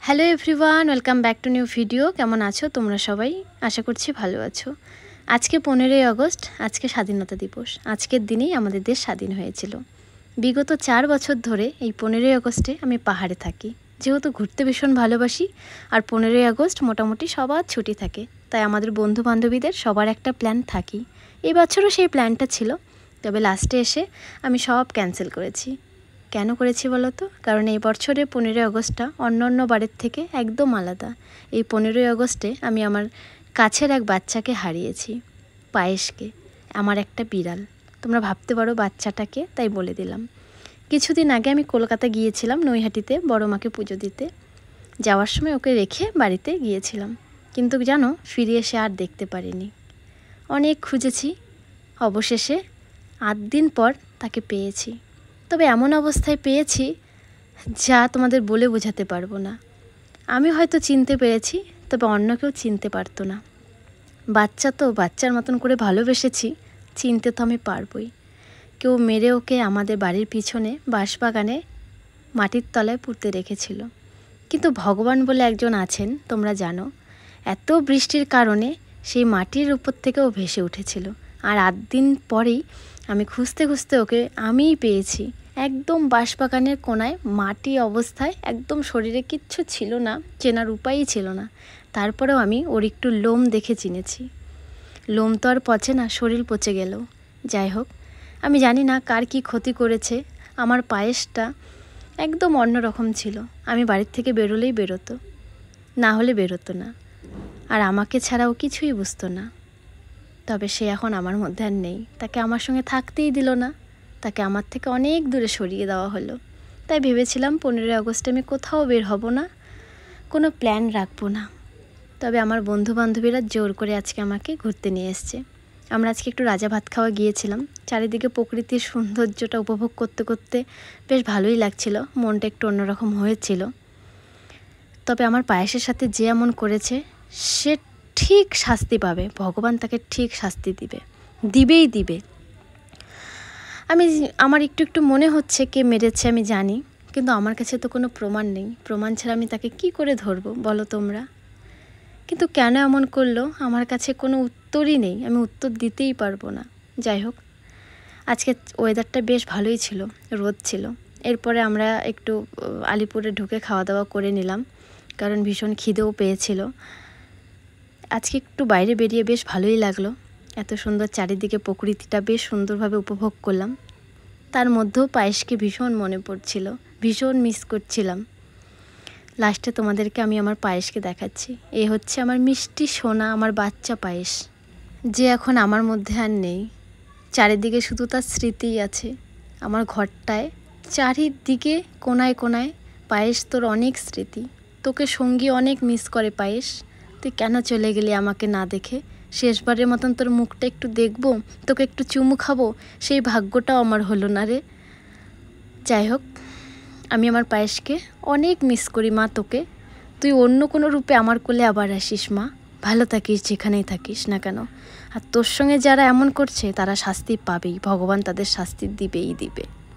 Hello everyone, welcome back to new video. কেমন আছো তোমরা সবাই? আশা করছি ভালো আছো। আজকে 15ই আগস্ট, আজকে স্বাধীনতা দিবস। আজকের দিনেই আমাদের দেশ স্বাধীন হয়েছিল। বিগত 4 বছর ধরে এই 15ই আগস্টে আমি পাহাড়ে থাকি। যেহেতু ঘুরতে ভীষণ ভালোবাসি, আর 15ই আগস্ট মোটামুটি সবার ছুটি থাকে, তাই আমাদের বন্ধু বান্ধবীদের সবার একটা প্ল্যান থাকি। এই বছরও সেই প্ল্যানটা ছিল, তবে লাস্টে এসে আমি সব ক্যান্সেল করেছি। কেন করেছি বলো তো? কারণ এই বছরের 15ই আগস্টটা অন্য বারের থেকে একদম আলাদা। এই 15ই আগস্টে আমি আমার কাছের এক বাচ্চাকে হারিয়েছি, পায়েসকে, আমার একটা বিড়াল। তোমরা ভাবতে পারো বাচ্চাটাকে, তাই বলে দিলাম। কিছুদিন আগে আমি কলকাতা গিয়েছিলাম নৈহাটিতে বড় মাকে পুজো দিতে। যাওয়ার সময় ওকে রেখে বাড়িতে গিয়েছিলাম, কিন্তু জানো ফিরে এসে আর দেখতে পারিনি। অনেক খুঁজেছি, অবশেষে 8 দিন পর তাকে পেয়েছি। তবে এমন অবস্থায় পেয়েছি যা তোমাদের বলে বোঝাতে পারবো না। আমি হয়তো চিনতে পেরেছি, তবে অন্য কেউ চিনতে পারতো না। বাচ্চা তো বাচ্চার মতন করে ভালোবেসেছি, চিনতে তো আমি পারবই। কেউ মেরে ওকে আমাদের বাড়ির পিছনে বাঁশবাগানে মাটির তলায় পুঁতে রেখেছিল। কিন্তু ভগবান বলে একজন আছেন, তোমরা জানো, এত বৃষ্টির কারণে সেই মাটির উপর থেকে ও ভেসে উঠেছিল। আর 8 দিন পরেই আমি খুঁজতে খুঁজতে ওকে আমিই পেয়েছি, একদম বাঁশবাগানের কোনায় মাটি অবস্থায়, একদম শরীরে কিচ্ছু ছিল না, চেনার উপায়ই ছিল না। তারপরেও আমি ওর একটু লোম দেখে চিনেছি। লোম তো আর পচে না, শরীর পচে গেলেও। যাই হোক, আমি জানি না কার কি ক্ষতি করেছে। আমার পায়েসটা একদম অন্যরকম ছিল। আমি বাড়ির থেকে বেরোলেই বেরোতো, না হলে বেরোতো না। আর আমাকে ছাড়াও কিছুই বুঝতো না। তবে সে এখন আমার মধ্যে আর নেই। তাকে আমার সঙ্গে থাকতেই দিল না, তাকে আমার থেকে অনেক দূরে সরিয়ে দেওয়া হলো। তাই ভেবেছিলাম 15ই আগস্টে আমি কোথাও বের হব না, কোনো প্ল্যান রাখবো না। তবে আমার বন্ধু বান্ধবীরা জোর করে আজকে আমাকে ঘুরতে নিয়ে এসছে। আমরা আজকে একটু রাজা ভাত খাওয়া গিয়েছিলাম। চারিদিকে প্রকৃতির সৌন্দর্যটা উপভোগ করতে করতে বেশ ভালোই লাগছিল, মনটা একটু অন্যরকম হয়েছিল। তবে আমার পায়েসের সাথে যে এমন করেছে, সে ঠিক শাস্তি পাবে। ভগবান তাকে ঠিক শাস্তি দিবেই দিবে। আমার একটু মনে হচ্ছে কে মেরেছে আমি জানি, কিন্তু আমার কাছে তো কোনো প্রমাণ নেই। প্রমাণ ছাড়া আমি তাকে কি করে ধরবো বলো তোমরা? কিন্তু কেন এমন করলো আমার কাছে কোনো উত্তরই নেই, আমি উত্তর দিতেই পারবো না। যাই হোক, আজকে ওয়েদারটা বেশ ভালোই ছিল, রোদ ছিল। এরপরে আমরা একটু আলিপুরে ঢুকে খাওয়া দাওয়া করে নিলাম, কারণ ভীষণ খিদেও পেয়েছিল। আজকে একটু বাইরে বেরিয়ে বেশ ভালোই লাগলো। এত সুন্দর চারিদিকে প্রকৃতিটা বেশ সুন্দরভাবে উপভোগ করলাম। তার মধ্যেও পায়েসকে ভীষণ মনে পড়ছিল, ভীষণ মিস করছিলাম। লাস্টে তোমাদেরকে আমি আমার পায়েসকে দেখাচ্ছি। এ হচ্ছে আমার মিষ্টি সোনা, আমার বাচ্চা পায়েস, যে এখন আমার মধ্যে আর নেই। চারিদিকে শুধু তার স্মৃতিই আছে। আমার ঘরটায় চারিদিকে কোনায় কোনায় পায়েস, তোর অনেক স্মৃতি। তোকে সঙ্গী অনেক মিস করে পায়েস। তুই কেন চলে গেলি আমাকে না দেখে? শেষবারের মতন তোর মুখটা একটু দেখবো, তোকে একটু চুমু খাবো, সেই ভাগ্যটাও আমার হলো না রে। যাই হোক, আমি আমার পায়েসকে অনেক মিস করি মা তোকে। তুই অন্য কোনো রূপে আমার কোলে আবার আসিস মা। ভালো থাকিস যেখানেই থাকিস না কেন। আর তোর সঙ্গে যারা এমন করছে তারা শাস্তি পাবেই, ভগবান তাদের শাস্তি দিবেই দিবে।